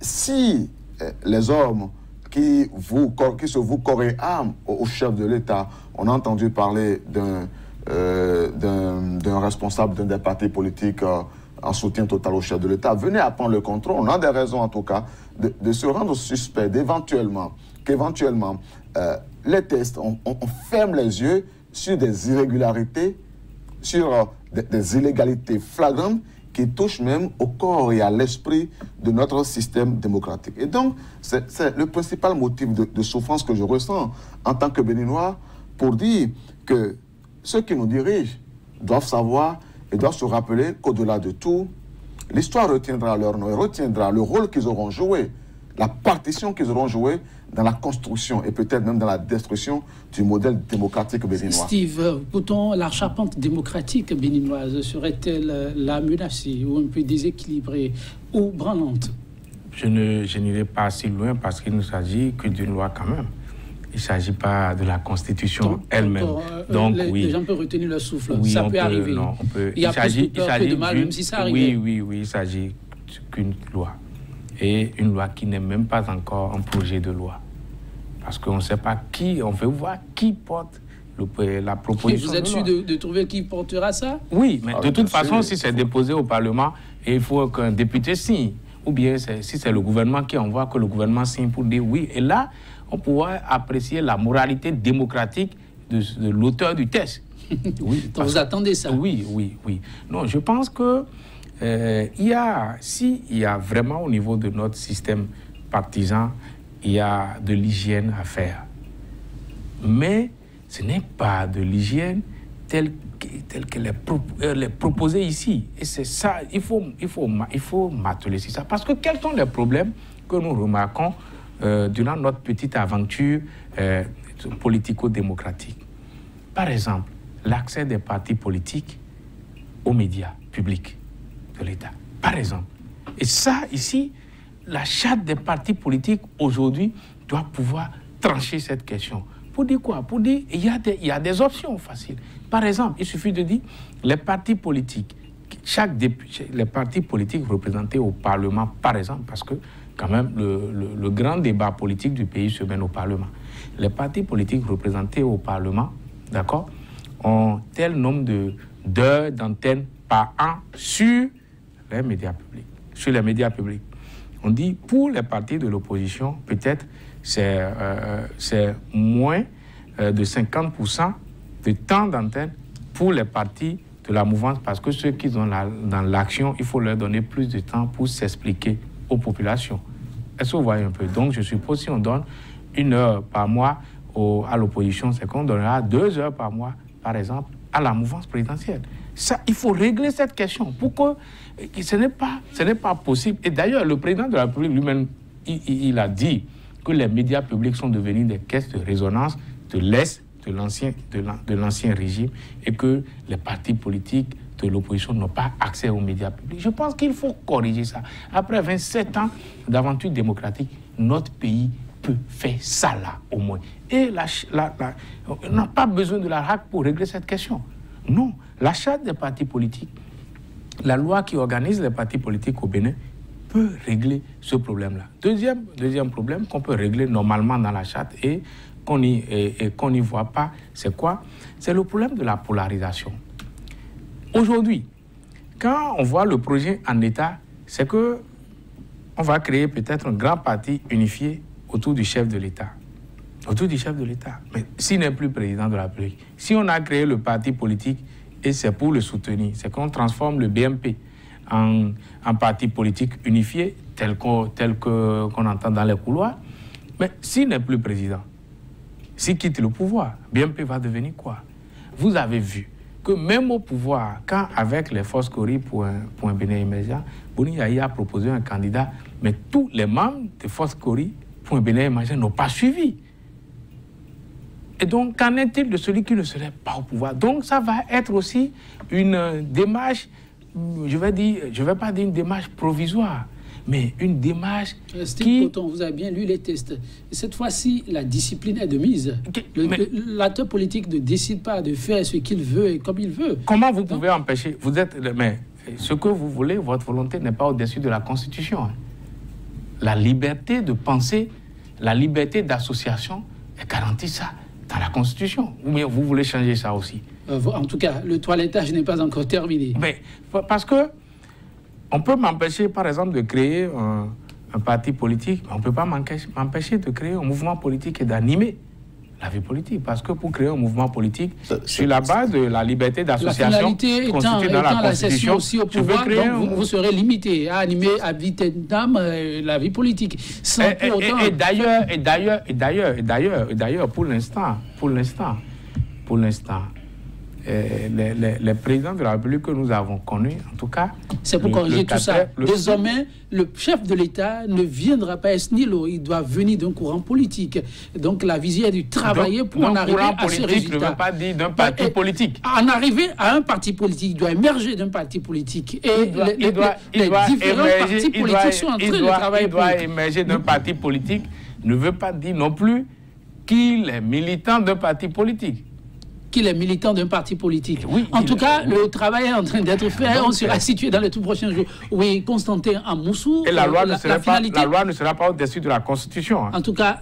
si les hommes qui se vouent corps et âme au chef de l'État, on a entendu parler d'un responsable d'un des partis politiques en soutien total au chef de l'État, venait à prendre le contrôle. On a des raisons, en tout cas, de se rendre suspect, qu'éventuellement, les tests, on ferme les yeux sur des irrégularités, sur des illégalités flagrantes qui touchent même au corps et à l'esprit de notre système démocratique. Et donc, c'est le principal motif de souffrance que je ressens en tant que Béninois pour dire que ceux qui nous dirigent doivent savoir et doivent se rappeler qu'au-delà de tout, l'histoire retiendra leur nom et retiendra le rôle qu'ils auront joué, la partition qu'ils auront jouée dans la construction et peut-être même dans la destruction du modèle démocratique béninois. Steve, pourtant, la charpente démocratique béninoise serait-elle la menacée ou un peu déséquilibrée ou branlante? Je n'irai pas si loin parce qu'il ne s'agit que d'une loi quand même. Il ne s'agit pas de la Constitution elle-même. Donc, oui. Les gens peuvent retenir leur souffle. Oui, ça peut arriver. Non, on peut. Il y a plus de peur que de mal, même si ça arrive. Oui, il s'agit qu'une loi. Et une loi qui n'est même pas encore un projet de loi. Parce qu'on ne sait pas qui, on veut voir qui porte la proposition. Et vous êtes sûr de trouver qui portera ça? Oui, mais de toute façon, si c'est déposé au Parlement, il faut qu'un député signe. Ou bien, si c'est le gouvernement qui envoie, que le gouvernement signe pour dire oui. Et là, on pourra apprécier la moralité démocratique de l'auteur du texte. Oui, vous attendez ça? Oui. Non, je pense que il y a vraiment au niveau de notre système partisan, il y a de l'hygiène à faire. Mais ce n'est pas de l'hygiène telle qu'elle est proposée ici. Et c'est ça, il faut m'atteler sur ça. Parce que quels sont les problèmes que nous remarquons durant notre petite aventure politico-démocratique? Par exemple, l'accès des partis politiques aux médias publics de l'État. Par exemple. Et ça, ici, la charte des partis politiques, aujourd'hui, doit pouvoir trancher cette question. Pour dire quoi? Pour dire il y a des options faciles. Par exemple, il suffit de dire les partis politiques, les partis politiques représentés au Parlement, par exemple, parce que quand même, le grand débat politique du pays se mène au Parlement. Les partis politiques représentés au Parlement, d'accord, ont tel nombre d'heures d'antenne par an sur les médias publics. On dit, pour les partis de l'opposition, peut-être c'est moins de 50% de temps d'antenne pour les partis de la mouvance, parce que ceux qui sont dans l'action, il faut leur donner plus de temps pour s'expliquer aux populations. Est-ce que vous voyez un peu? Donc, je suppose si on donne 1 heure par mois à l'opposition, c'est qu'on donnera 2 heures par mois, par exemple, à la mouvance présidentielle. Ça, il faut régler cette question. Pourquoi ce n'est pas possible. Et d'ailleurs, le président de la République lui-même, il a dit que les médias publics sont devenus des caisses de résonance de l'Est, de l'ancien régime, et que les partis politiques de l'opposition n'ont pas accès aux médias publics. Je pense qu'il faut corriger ça. Après 27 ans d'aventure démocratique, notre pays peut faire ça là, au moins. Et on n'a pas besoin de la RAC pour régler cette question. Non, la charte des partis politiques, la loi qui organise les partis politiques au Bénin peut régler ce problème-là. Deuxième problème qu'on peut régler normalement dans la charte et qu'on n'y voit pas, c'est quoi? C'est le problème de la polarisation. Aujourd'hui, quand on voit le projet en état, c'est que on va créer peut-être un grand parti unifié autour du chef de l'État. Autour du chef de l'État. Mais s'il n'est plus président de la République, si on a créé le parti politique et c'est pour le soutenir, c'est qu'on transforme le BMP en parti politique unifié tel qu'on entend dans les couloirs. Mais s'il n'est plus président, s'il quitte le pouvoir, BMP va devenir quoi? Vous avez vu que même au pouvoir, quand avec les forces Cori pour un Bénin émergent, Boni Yahi a proposé un candidat, mais tous les membres des forces Cori pour un Bénin émergent n'ont pas suivi. Et donc, qu'en est-il de celui qui ne serait pas au pouvoir? Donc, ça va être aussi une démarche, je vais pas dire une démarche provisoire, mais une démarche qui... Pourtant, vous avez bien lu les tests. Cette fois-ci, la discipline est de mise. L'acteur politique ne décide pas de faire ce qu'il veut et comme il veut. Comment vous pouvez empêcher? Mais ce que vous voulez, votre volonté n'est pas au-dessus de la Constitution. Hein. La liberté de penser, la liberté d'association est garantie ça dans la Constitution. Ou bien vous voulez changer ça aussi? En tout cas, le toilettage n'est pas encore terminé. Mais parce que on peut m'empêcher, par exemple, de créer un parti politique, mais on ne peut pas m'empêcher de créer un mouvement politique et d'animer la vie politique. Parce que pour créer un mouvement politique, sur la base de la liberté d'association constituée dans la Constitution, aussi au pouvoir, donc vous serez limité à animer à vitam la vie politique. Sans pour autant... Et d'ailleurs, pour l'instant, les présidents de la République que nous avons connus, en tout cas... C'est pour corriger tout ça. Désormais, le chef de l'État ne viendra pas à ce niveau. Il doit venir d'un courant politique. Donc, la vision est de travailler pour en arriver à ce résultat. Ne veut pas dire d'un parti politique. En arriver à un parti politique, il doit émerger d'un parti politique. Et les différents partis politiques sont en train de travailler pour... Il doit émerger d'un parti politique, ne veut pas dire non plus qu'il est militant d'un parti politique. Qu'il est militant d'un parti politique. Oui, en tout cas, le travail est en train d'être fait. On sera situé dans les tout prochains jours. Oui, Constantin Amoussou. Et la loi ne sera pas au-dessus de la Constitution. En tout cas,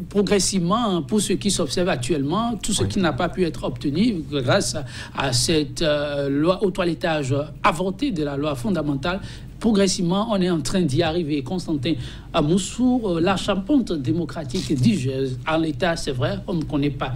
progressivement, pour ceux qui s'observent actuellement, tout ce qui n'a pas pu être obtenu grâce à cette loi au toilettage avortée de la loi fondamentale, progressivement, on est en train d'y arriver. Constantin Amoussou, la charpente démocratique dis-je, en l'état, c'est vrai, on ne connaît pas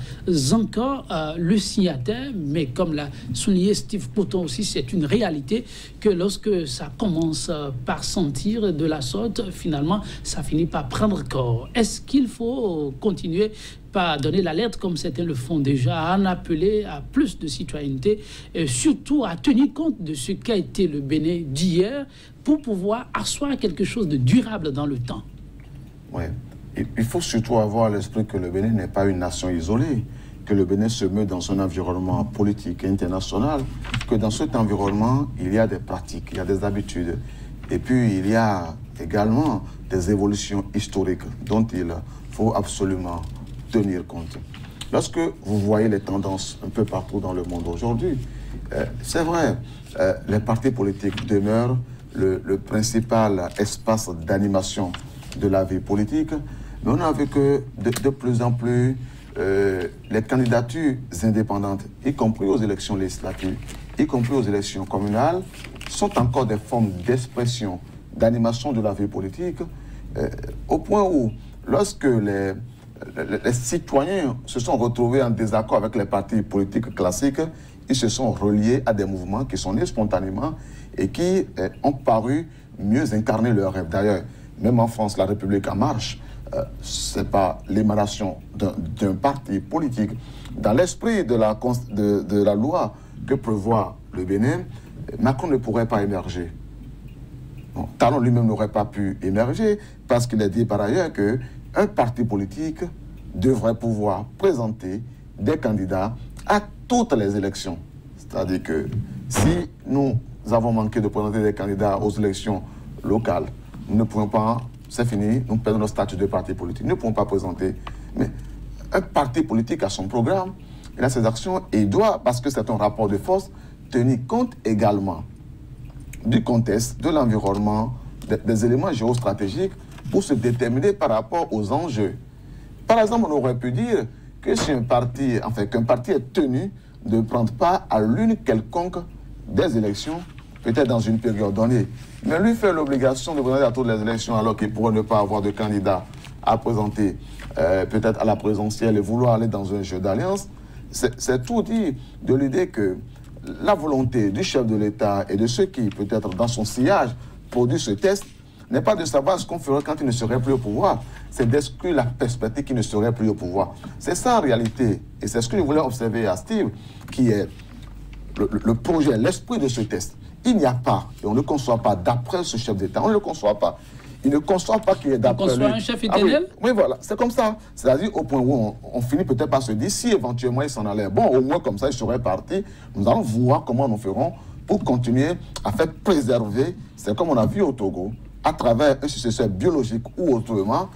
encore le signataire, mais comme l'a souligné Steve Poton aussi, c'est une réalité que lorsque ça commence par sentir de la sorte, finalement, ça finit par prendre corps. Est-ce qu'il faut continuer par donner l'alerte, comme certains le font déjà, à en appeler à plus de citoyenneté, et surtout à tenir compte de ce qu'a été le Bénin d'hier pour pouvoir asseoir quelque chose de durable dans le temps? Oui. Il faut surtout avoir à l'esprit que le Bénin n'est pas une nation isolée, que le Bénin se meut dans un environnement politique et international, que dans cet environnement, il y a des pratiques, il y a des habitudes, et puis il y a également des évolutions historiques dont il faut absolument tenir compte. Lorsque vous voyez les tendances un peu partout dans le monde aujourd'hui, c'est vrai, les partis politiques demeurent le principal espace d'animation de la vie politique, mais on a vu que de plus en plus, les candidatures indépendantes, y compris aux élections législatives, y compris aux élections communales, sont encore des formes d'expression d'animation de la vie politique, au point où, lorsque les citoyens se sont retrouvés en désaccord avec les partis politiques classiques, ils se sont reliés à des mouvements qui sont nés spontanément et qui ont paru mieux incarner leurs rêves. D'ailleurs, même en France, la République en marche, ce n'est pas l'émanation d'un parti politique. Dans l'esprit de la loi que prévoit le Bénin, Macron ne pourrait pas émerger. Bon, Talon lui-même n'aurait pas pu émerger parce qu'il a dit par ailleurs qu'un parti politique devrait pouvoir présenter des candidats à toutes les élections. C'est-à-dire que si nous avons manqué de présenter des candidats aux élections locales, nous ne pouvons pas, c'est fini, nous perdons notre statut de parti politique. Nous ne pouvons pas présenter. Mais un parti politique a son programme, il a ses actions et il doit, parce que c'est un rapport de force, tenir compte également du contexte, de l'environnement, des éléments géostratégiques pour se déterminer par rapport aux enjeux. Par exemple, on aurait pu dire que si qu'un parti est tenu de prendre part à l'une quelconque des élections, peut-être dans une période donnée, mais lui fait l'obligation de présenter à toutes les élections alors qu'il pourrait ne pas avoir de candidat à présenter peut-être à la présidentielle et vouloir aller dans un jeu d'alliance, c'est tout dire de l'idée que la volonté du chef de l'État et de ceux qui, peut-être dans son sillage, produisent ce test, n'est pas de savoir ce qu'on ferait quand il ne serait plus au pouvoir, c'est d'exclure la perspective qu'il ne serait plus au pouvoir. C'est ça en réalité, et c'est ce que je voulais observer à Steve, qui est le projet, l'esprit de ce test. Il n'y a pas, et on ne le conçoit pas d'après ce chef d'État, on ne le conçoit pas. Il ne conçoit pas qu'il y ait d'après lui. On conçoit un chef éternel? Oui, voilà, c'est comme ça. C'est-à-dire au point où on finit peut-être par se dire, si éventuellement il s'en allait, bon, au moins comme ça, il serait parti, nous allons voir comment nous ferons pour continuer à faire préserver, c'est comme on a vu au Togo, à travers un successeur biologique ou autrement,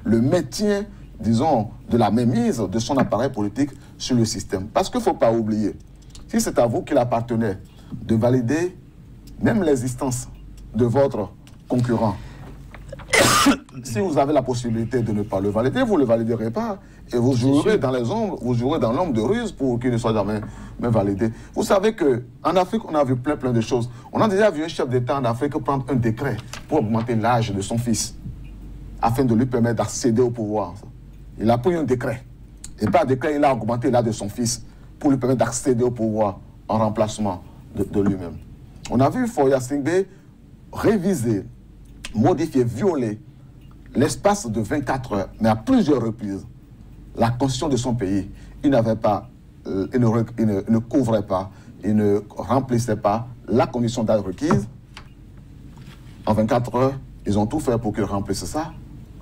le maintien, disons, de la mainmise de son appareil politique sur le système. Parce qu'il ne faut pas oublier, si c'est à vous qu'il appartenait de valider même l'existence de votre concurrent, si vous avez la possibilité de ne pas le valider, vous ne le validerez pas. Et vous jouerez dans les ombres, vous jouerez dans l'ombre de ruse pour qu'il ne soit jamais validé. Vous savez qu'en Afrique, on a vu plein de choses. On a déjà vu un chef d'État en Afrique prendre un décret pour augmenter l'âge de son fils, afin de lui permettre d'accéder au pouvoir. Il a pris un décret. Et par décret, il a augmenté l'âge de son fils pour lui permettre d'accéder au pouvoir en remplacement de lui-même. On a vu Foya Singbe réviser, modifier, violer l'espace de 24 heures, mais à plusieurs reprises, la constitution de son pays. Il n'avait pas, il ne couvrait pas, il ne remplissait pas la condition d'âge requise. En 24 heures, ils ont tout fait pour qu'il remplisse ça,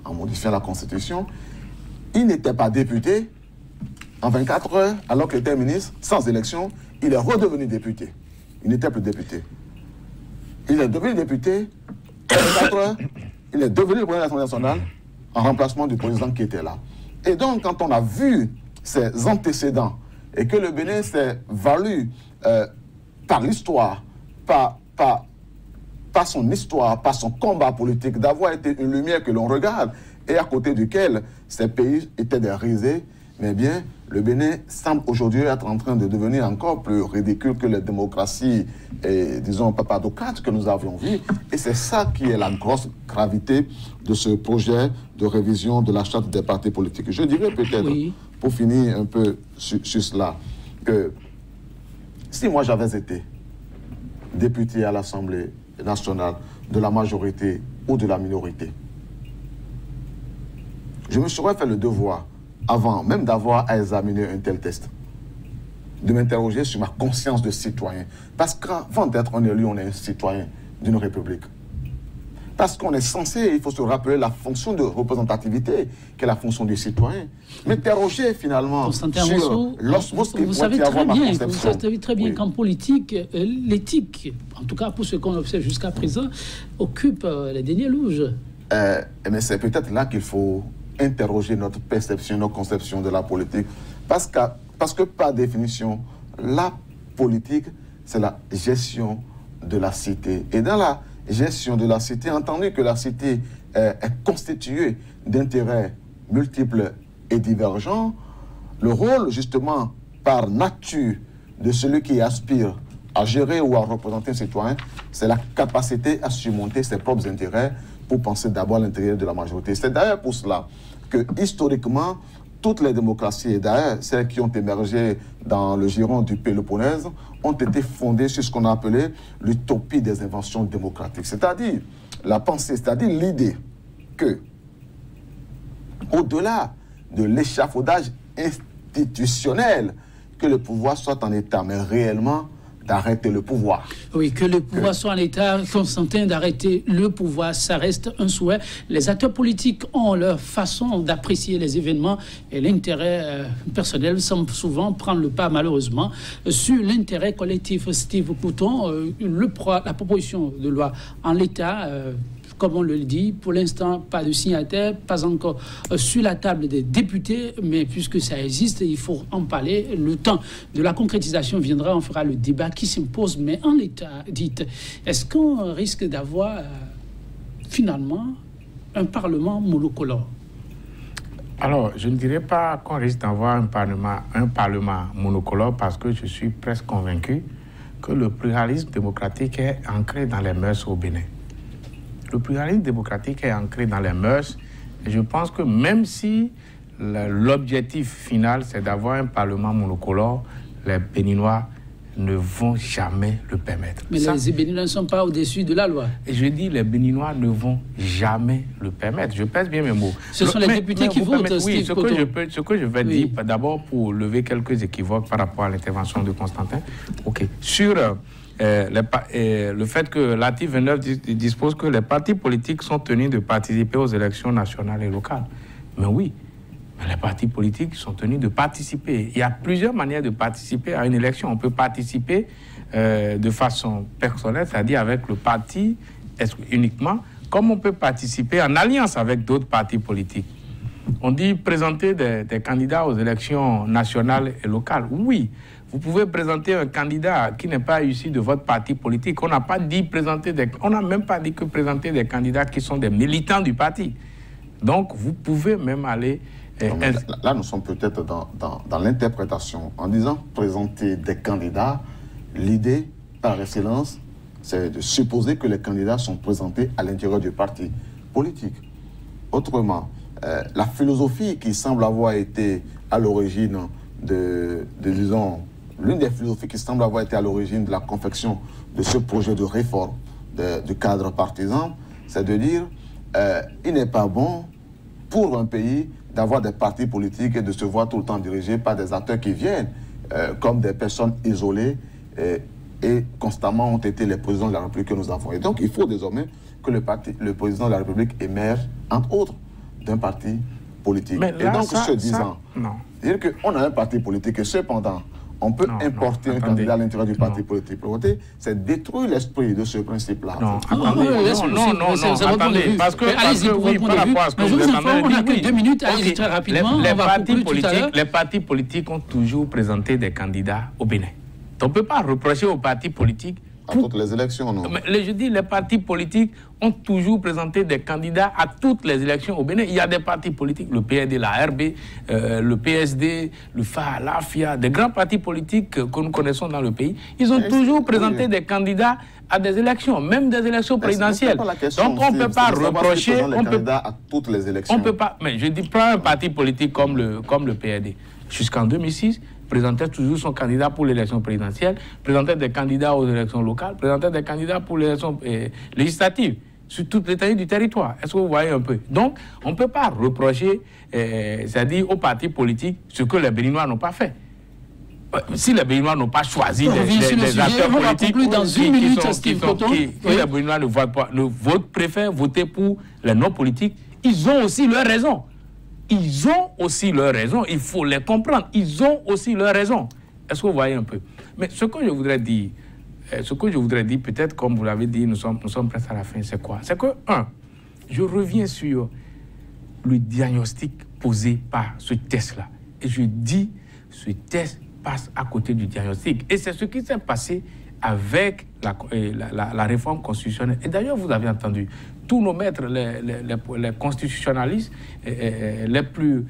en modifiant la constitution. Il n'était pas député. En 24 heures, alors qu'il était ministre, sans élection, il est redevenu député. Il n'était plus député. Il est devenu député. En 24 heures, il est devenu le président de l'Assemblée nationale en remplacement du président qui était là. Et donc, quand on a vu ces antécédents et que le Bénin s'est valu par l'histoire, par son histoire, par son combat politique, d'avoir été une lumière que l'on regarde et à côté duquel ces pays étaient des risées, mais bien, le Bénin semble aujourd'hui être en train de devenir encore plus ridicule que les démocraties, disons, papadocrates que nous avions vues. Et c'est ça qui est la grosse gravité de ce projet de révision de la charte des partis politiques. Je dirais peut-être, pour finir un peu sur cela, que si moi j'avais été député à l'Assemblée nationale de la majorité ou de la minorité, je me serais fait le devoir, avant même d'avoir à examiner un tel test, de m'interroger sur ma conscience de citoyen. Parce qu'avant d'être un élu, on est un citoyen d'une république. Parce qu'on est censé, il faut se rappeler la fonction de représentativité, qui est la fonction du citoyen. M'interroger finalement sur l'osmose qui pourrait y avoir ma conception. Vous savez très bien qu'en politique, l'éthique, en tout cas pour ce qu'on observe jusqu'à présent, occupe les derniers loges. Mais c'est peut-être là qu'il faut interroger notre perception, notre conception de la politique. Parce que par définition, la politique, c'est la gestion de la cité. Et dans la gestion de la cité, entendu que la cité est constituée d'intérêts multiples et divergents, le rôle justement par nature de celui qui aspire à gérer ou à représenter un citoyen, c'est la capacité à surmonter ses propres intérêts pour penser d'abord à l'intérêt de la majorité. C'est d'ailleurs pour cela que, historiquement, toutes les démocraties, et d'ailleurs celles qui ont émergé dans le giron du Péloponnèse, ont été fondées sur ce qu'on a appelé l'utopie des inventions démocratiques. C'est-à-dire la pensée, c'est-à-dire l'idée que, au-delà de l'échafaudage institutionnel, que le pouvoir soit en état, mais réellement d'arrêter le pouvoir. Oui, que le pouvoir soit en état, Constantin, d'arrêter le pouvoir, ça reste un souhait. Les acteurs politiques ont leur façon d'apprécier les événements et l'intérêt personnel semble souvent prendre le pas, malheureusement, sur l'intérêt collectif. Steve Couton, la proposition de loi en l'état, comme on le dit, pour l'instant, pas de signataire, pas encore sur la table des députés, mais puisque ça existe, il faut en parler. Le temps de la concrétisation viendra, on fera le débat qui s'impose, mais en l'état, dites, est-ce qu'on risque d'avoir finalement un Parlement monocolore? Alors, je ne dirais pas qu'on risque d'avoir un parlement monocolore parce que je suis presque convaincu que le pluralisme démocratique est ancré dans les mœurs au Bénin. Le pluralisme démocratique est ancré dans les mœurs et je pense que même si l'objectif final c'est d'avoir un parlement monocolore, les Béninois ne vont jamais le permettre. Mais les Béninois ne sont pas au-dessus de la loi. Et je dis les Béninois ne vont jamais le permettre. Je pèse bien mes mots. Ce sont les députés qui votent, oui, ce que je vais dire, d'abord pour lever quelques équivoques par rapport à l'intervention de Constantin. OK. Sur le fait que l'article 29 dispose que les partis politiques sont tenus de participer aux élections nationales et locales. Mais oui, les partis politiques sont tenus de participer. Il y a plusieurs manières de participer à une élection. On peut participer de façon personnelle, c'est-à-dire avec le parti uniquement, comme on peut participer en alliance avec d'autres partis politiques. On dit présenter des candidats aux élections nationales et locales. Oui, vous pouvez présenter un candidat qui n'est pas issu de votre parti politique. On n'a pas dit on n'a même pas dit que présenter des candidats qui sont des militants du parti. Donc, vous pouvez même aller... Là, nous sommes peut-être dans l'interprétation. En disant présenter des candidats, l'idée, par excellence, c'est de supposer que les candidats sont présentés à l'intérieur du parti politique. Autrement, la philosophie qui semble avoir été à l'origine disons, l'une des philosophies qui semble avoir été à l'origine de la confection de ce projet de réforme du cadre partisan, c'est de dire il n'est pas bon pour un pays d'avoir des partis politiques et de se voir tout le temps dirigés par des acteurs qui viennent comme des personnes isolées et constamment ont été les présidents de la République que nous avons. Et donc, il faut désormais que le président de la République émerge, entre autres, d'un parti politique. Mais là, et donc, ce disant, c'est-à-dire qu'on a un parti politique et cependant, on peut importer un candidat à l'intérieur du parti politique. C'est détruire l'esprit de ce principe-là. Non, attendez, parce que, oui, par rapport à ce que vous avez dit, on n'a que 2 minutes, allez très rapidement. Les partis politiques ont toujours présenté des candidats au Bénin. On ne peut pas reprocher aux partis politiques. À toutes les élections, non. Mais je dis, les partis politiques ont toujours présenté des candidats à toutes les élections au Bénin. Il y a des partis politiques, le PRD, la RB, le PSD, le FA, l'AFIA, des grands partis politiques que nous connaissons dans le pays. Ils ont toujours présenté des candidats à des élections, même des élections présidentielles. Donc on ne peut pas reprocher... On peut pas à toutes les élections. On peut pas... Mais je dis, prends un parti politique comme le PRD. Jusqu'en 2006, présentait toujours son candidat pour l'élection présidentielle, présentait des candidats aux élections locales, présentait des candidats pour l'élection législative, sur toute l'étendue du territoire. Est-ce que vous voyez un peu? Donc, on ne peut pas reprocher, c'est-à-dire aux partis politiques, ce que les Béninois n'ont pas fait. Si les Béninois n'ont pas choisi des acteurs politiques les Béninois préfèrent voter pour les non-politiques, ils ont aussi leurs raisons. Ils ont aussi leurs raisons, il faut les comprendre. Ils ont aussi leurs raisons. Est-ce que vous voyez un peu? Mais ce que je voudrais dire, peut-être comme vous l'avez dit, nous sommes presque à la fin, c'est quoi? C'est que, je reviens sur le diagnostic posé par ce test-là. Et je dis, ce test passe à côté du diagnostic. Et c'est ce qui s'est passé avec la réforme constitutionnelle. Et d'ailleurs, vous avez entendu, tous nos maîtres, les constitutionnalistes les plus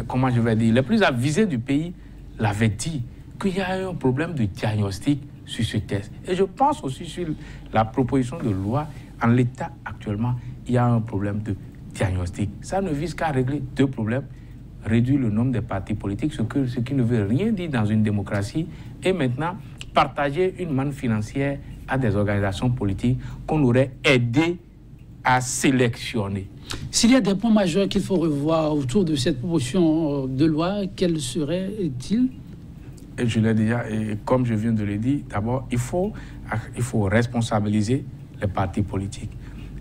comment je vais dire, les plus avisés du pays l'avaient dit qu'il y a un problème de diagnostic sur ce test. Et je pense aussi sur la proposition de loi, en l'état actuellement, il y a un problème de diagnostic. Ça ne vise qu'à régler deux problèmes. Réduire le nombre de partis politiques, ce qui ne veut rien dire dans une démocratie, et maintenant partager une manne financière à des organisations politiques qu'on aurait aidé à sélectionner. S'il y a des points majeurs qu'il faut revoir autour de cette proposition de loi, quels seraient-ils? Je l'ai déjà, et comme je viens de le dire, d'abord, il faut responsabiliser les partis politiques.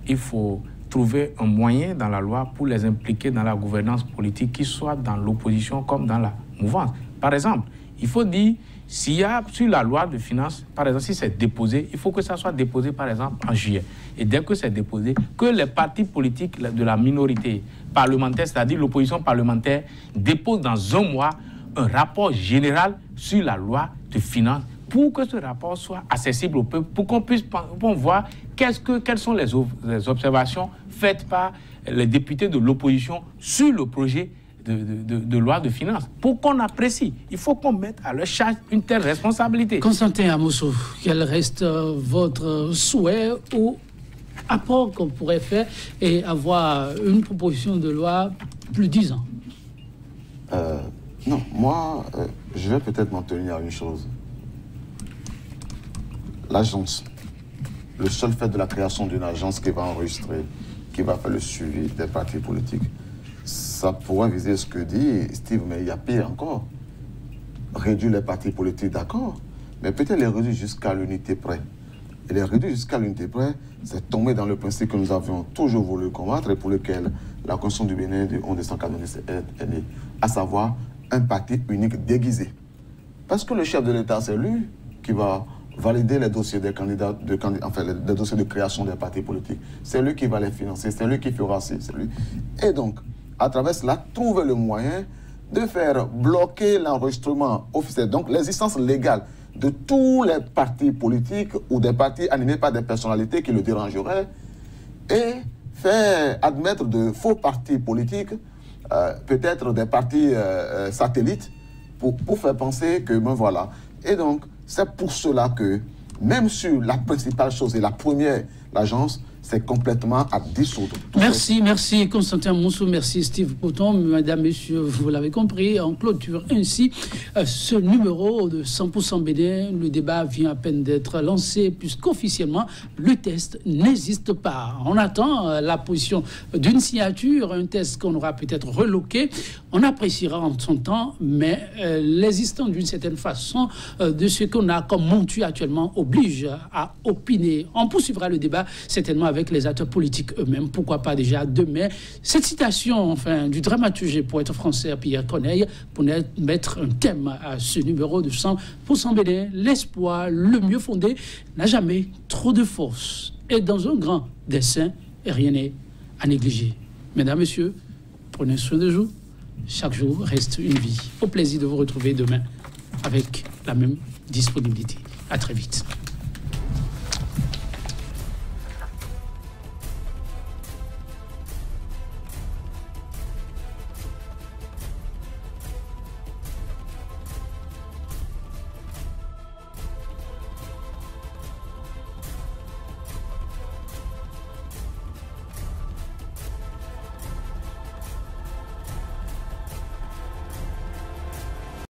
Il faut trouver un moyen dans la loi pour les impliquer dans la gouvernance politique, qu'ils soient dans l'opposition comme dans la mouvance. Par exemple, il faut dire, s'il y a sur la loi de finances, par exemple, si c'est déposé, il faut que ça soit déposé, par exemple, en juillet. Et dès que c'est déposé, que les partis politiques de la minorité parlementaire, c'est-à-dire l'opposition parlementaire, déposent dans un mois un rapport général sur la loi de finances pour que ce rapport soit accessible au peuple, pour qu'on puisse voir quelles sont les observations faites par les députés de l'opposition sur le projet de loi de finances, pour qu'on apprécie. Il faut qu'on mette à leur charge une telle responsabilité. Constantin Amosso, quel reste votre souhait ou apport qu'on pourrait faire et avoir une proposition de loi plus 10 ans? Non, moi, je vais peut-être m'en tenir à une chose. L'agence, le seul fait de la création d'une agence qui va enregistrer, qui va faire le suivi des partis politiques, ça pourrait viser ce que dit Steve, mais il y a pire encore. Réduire les partis politiques, d'accord, mais peut-être les réduire jusqu'à l'unité près. Et les réduire jusqu'à l'unité près, c'est tomber dans le principe que nous avions toujours voulu combattre et pour lequel la Constitution du Bénin de 1997 est née, à savoir un parti unique déguisé. Parce que le chef de l'État, c'est lui qui va valider les dossiers des candidats, enfin les dossiers de création des partis politiques. C'est lui qui va les financer, c'est lui qui fera c'est lui. Et donc, à travers cela, trouver le moyen de faire bloquer l'enregistrement officiel, donc l'existence légale de tous les partis politiques ou des partis animés par des personnalités qui le dérangeraient et faire admettre de faux partis politiques, peut-être des partis satellites, pour faire penser que, ben voilà. Et donc, c'est pour cela que, même sur la principale chose et la première, l'agence, c'est complètement à dissoudre. Merci Constantin Moussou, merci Steve Poton. Mesdames, Messieurs, vous l'avez compris, on clôture ainsi ce numéro de 100% Bénin. Le débat vient à peine d'être lancé puisqu'officiellement, le test n'existe pas. On attend la position d'une signature, un test qu'on aura peut-être reloqué. On appréciera en son temps, mais l'existence d'une certaine façon de ce qu'on a comme monture actuellement oblige à opiner. On poursuivra le débat certainement avec les acteurs politiques eux-mêmes, pourquoi pas déjà demain. Cette citation, enfin, du dramaturge et poète français Pierre Corneille, pour mettre un thème à ce numéro de 100% Bénin, l'espoir, le mieux fondé, n'a jamais trop de force. Et dans un grand dessein, rien n'est à négliger. Mesdames, Messieurs, prenez soin de vous. Chaque jour reste une vie. Au plaisir de vous retrouver demain avec la même disponibilité. À très vite.